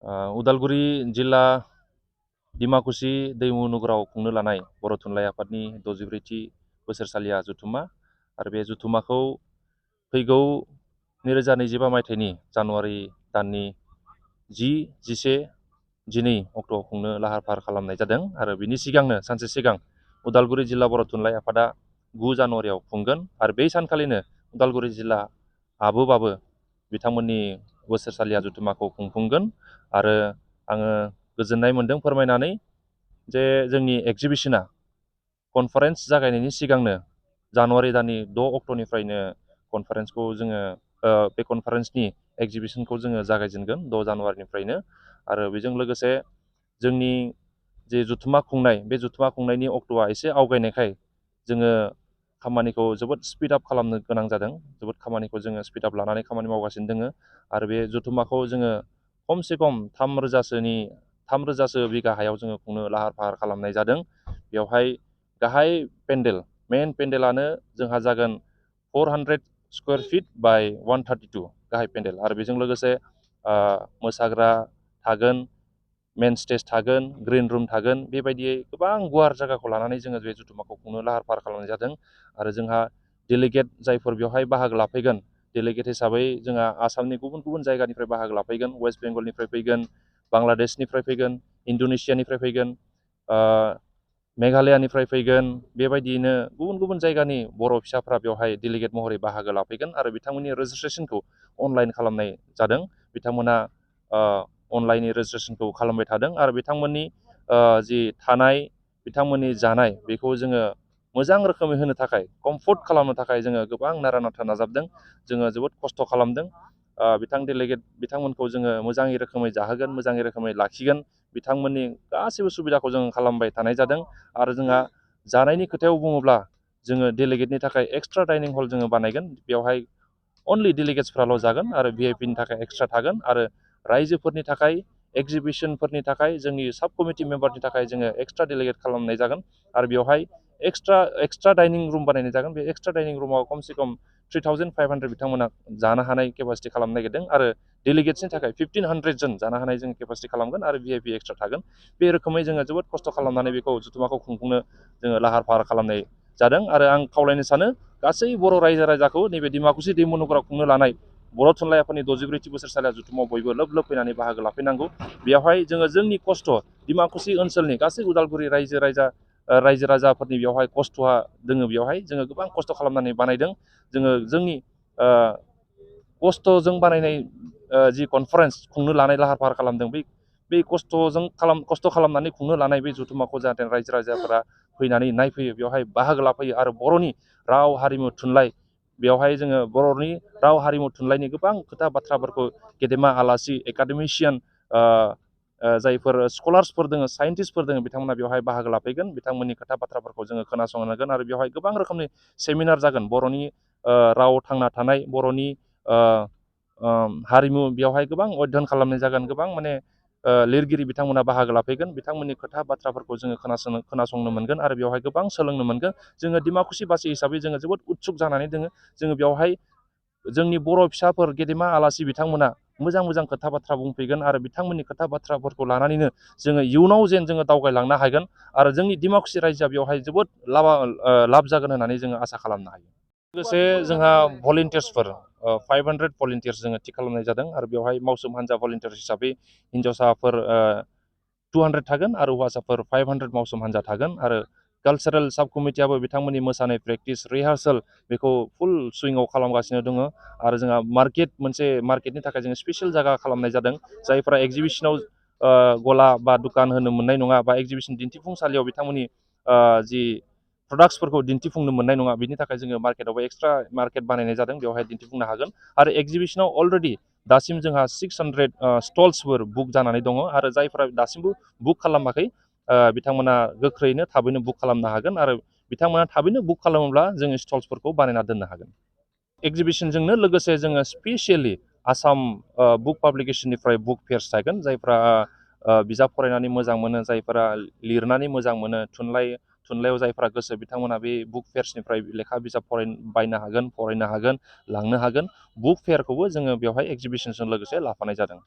उदालगुरि जिल्ला डिमाकुसि दैमु नगराव खुंनो लानाय बर' थुनलाइ आफादनि 64थि बोसोरसालिया जथुम्मा आरो बे जथुम्माखौ फैगौ 2025 मायथाइनि जानुवारि दाननि 10, 11, 12 अक्ट'आव खुंनो लाहार फाहार खालामनाय जादों आरो बिनि सिगांनो सानसे सिगां उदालगुरि जिल्ला बर' थुनलाइ आफादा 9 जानुवारियाव खुंगोन आरो बै सानखालिनो उदालगुरि जिल्ला आबोबाबो बिथांमोननि बोसोरसालिया जथुम्माखौ खुंफुंगोन आरो आङो गोजोननाय मोन्दों फोरमायनानै जे जोंनि एक्जिबिशना कनफारेन्स जागायनायनि सिगांनो जानुवारि दाननि 6 अक्ट'निफ्रायनो कनफारेन्सखौ जोङो बे कनफारेन्सनि एक्जिबिशनखौ जोङो जागायजेनगोन 6 जानुवारिनिफ्रायनो आरो बेजों लोगोसे जोंनि जे जथुम्मा खुंनाय बे जथुम्मा खुंनायनि अक्ट'आ एसे आवगायनायखाय जोङो खामानिखौ जोबोद स्पिड आप खालामनो गोनां जादों जोबोद खामानिखौ जोङो स्पिड आप लानानै खामानि मावगासिनो दोङो आरो बे जथुम्माखौ जोङो खमसे खम 3,000सो बिगा हायाव जोङो खुंनो लाहार फाहार खालामनाय जादों बेवहाय गाहाय पेन्डेल मेन पेन्डेलानो जोंहा जागोन 400 स्कुवेर फिट बाय 132 गाहाय पेन्डेल आरो बेजों लोगोसे मोसाग्रा थागोन मेन स्टेज थागोन ग्रिन रुम थागोन बेबायदियै गोबां गुवार जायगाखौ लानानै जोङो बे जथुम्माखौ खुंनो लाहार फाहार खालामनाय जादों आरो जोंहा डेलिगेट जायफोर बेवहाय बाहागो लाफैगोन डेलिगेट हिसाबै जोंहा आसामनि गुबुन गुबुन जायगानिफ्राय बाहागो लाफैगोन वेस्ट बेंगलनिफ्राय फैगोन बांलादेशनिफ्राय फैगोन इण्ड'नेसियानिफ्राय फैगोन मेघालयानिफ्राय फैगोन बेबायदियैनो गुबुन गुबुन जायगानि बर' फिसाफ्रा बेवहाय डेलिगेट महरै बाहागो लाफैगोन आरो बिथांमोननि रेजिस्ट्रेसनखौ अनलाइन खालामनाय जादों बिथांमोना अनलाइननि रेजिस्ट्रेसनखौ खालामबाय थादों आरो बिथांमोननि जि थानाय बिथांमोननि जानाय बेखौ जोङो मोजां रोखोमै होनो थाखाय कमफर्ट खालामनो थाखाय जोङो गोबां नारा नाथा नाजाबदों जोङो जोबोद खस्थ' खालामदों बिथांमोनखौ जोङो मोजाङै रोखोमै जाहोगोन मोजाङै रोखोमै लाखिगोन बिथांमोननि गासैबो सुबिदाखौ जों खालामबाय थानाय जादों आरो जोंहा जानायनि खोथायाव बुङोब्ला जोङो डेलिगेटनि थाखाय एक्सट्रा डाइनिं हल जोङो बानायगोन बेवहाय अनलि डेलिगेट्सफ्राल' जागोन आरो भिआइपिनि थाखाय एक्सट्रा थागोन आरो रायजोफोरनि थाखाय एक्जिबिशनफोरनि थाखाय जोंनि साब कमिटि मेम्बारनि थाखाय जोङो एक्सट्रा डेलिगेट खालामनाय जागोन आरो बेवहाय एक्सट्रा डाइनिं रुम बानायनाय जागोन बे एक्सट्रा डाइनिं रुमाव खमसे खम 3,500 बिथांमोना जानो हानाय केपासिटि खालामनो नागिरदों आरो डेलिगेट्सनि थाखाय 1,500 जन जानो हानाय जों केपासिटि खालामगोन आरो भिआइपि एक्सट्रा थागोन बे रोखोमै जोङो जोबोद खस्थ' खालामनानै बेखौ जथुम्माखौ खुंफुंनो जोङो लाहार फाहार खालामनाय जादों आरो आं खावलायनो सानो गासै बर' रायजो राजाखौ नैबे डिमाकुसि दैमु नगराव खुंनो लानाय बर' थुनलाइ आफादनि 64थि बोसोरसालिया जथुम्माव बयबो लोब लोब फैनानै बाहागो लाफैनांगौ बेवहाय जोङो जोंनि खस्थ' डिमाकुसि ओनसोलनि गासै उदालगुरि रायजो राजाफोरनि बेवहाय खस्थ'आ दोङो बेवहाय जोङो गोबां खस्थ' खालामनानै बानायदों जोङो जोंनि खस्थ'जों बानायनाय जि कनफारेन्स खुंनो लानाय लाहार फाहार खालामदों बे खस्थ' खालामनानै खुंनो लानाय बे जथुम्माखौ जाहाथे रायजो राजाफोरा फैनानै नायफैयो बेवहाय बाहागो लाफैयो आरो बर'नि राव हारिमु थुनलाइ बेवहाय जोङो बर'नि राव हारिमु थुनलाइनि गोबां खोथा बाथ्राफोरखौ गेदेमा आलासि एकाडेमिसियान जायफोर स्कलार्सफोर दङ साइन्टिस्टफोर दङ बिथांमोना बेवहाय बाहागो लाफैगोन बिथांमोननि खोथा बाथ्राफोरखौ जोङो खोनासंगोन आरो बेवहाय गोबां रोखोमनि सेमिनार जागोन बर'नि राव थांना थानाय बर'नि हारिमु बेवहाय गोबां अध्ययन खालामनाय जागोन गोबां माने लिरगिरि बिथांमोना बाहागो लाफैगोन बिथांमोननि खोथा बाथ्राफोरखौ जोङो खोनासंनो मोनगोन आरो बेवहाय गोबां सोलोंनो मोनगोन जोङो डिमाकुसिबासि हिसाबै जोङो जोबोद उत्सुक जानानै दोङो जोङो बेवहाय जोंनि बर' फिसाफोर गेदेमा आलासि बिथांमोना मोजां मोजां खोथा बाथ्रा बुंफैगोन आरो बिथांमोननि खोथा बाथ्राफोरखौ लानानैनो जोङो इयुनाव जेन जोङो दावगायलांनो हागोन आरो जोंनि डिमाकुसि रायजोआ बेवहाय जोबोद लाब जागोन होननानै जोङो आसा खालामनो हायो लोगोसे जोंहा भलेन्टियार्सफोर 500 भलेन्टियार्स जोङो थि खालामनाय जादों आरो बेवहाय मावसोम हान्जा भलेन्टियार्स हिसाबै हिन्जावसाफोर 200 थागोन आरो हौवासाफोर 500 मावसोम हान्जा थागोन आरो कालचारेल साब कमिटियाबो बिथांमोननि मोसानाय प्रेक्टिस रिहार्सेल बेखौ फुल सुइंआव खालामगासिनो दङ आरो जोंहा मार्केटनि थाखाय जोङो स्पेसियेल जायगा खालामनाय जादों जायफ्रा एक्जिबिशनाव गला बा दुखान होनो मोननाय नङा बा एक्जिबिशन दिन्थिफुंसालियाव बिथांमोननि जि प्रडाक्ट्सफोरखौ दिन्थिफुंनो मोननाय नङा बिनि थाखाय जोङो मार्केटआवबो एक्सट्रा मार्केट बानायनाय जादों बेवहाय दिन्थिफुंनो हागोन आरो एक्जिबिशनाव अलरेडि दासिम जोंहा 600 स्टल्सफोर बुक जानानै दङ आरो जायफ्रा दासिमबो बुक खालामाखै बिथांमोना गोख्रैनो थाबैनो बुक खालामनो हागोन आरो बिथांमोना थाबैनो बुक खालामोब्ला जोङो स्टल्सफोरखौ बानायना दोननो हागोन एक्जिबिशनजोंनो लोगोसे जोङो स्पेसियेलि आसाम बुक पाब्लिकेसननिफ्राय बुक फेयार्स थागोन जायफ्रा बिजाब फरायनानै मोजां मोनो जायफोरा लिरनानै मोजां मोनो थुनलाइयाव जायफ्रा गोसो बिथांमोना बे बुक फेयार्सनिफ्राय लेखा बिजाब बायनो हागोन फरायनो हागोन लांनो हागोन बुक फेयारखौबो जोङो बेवहाय एक्जिबिशनजों लोगोसे लाफानाय जादों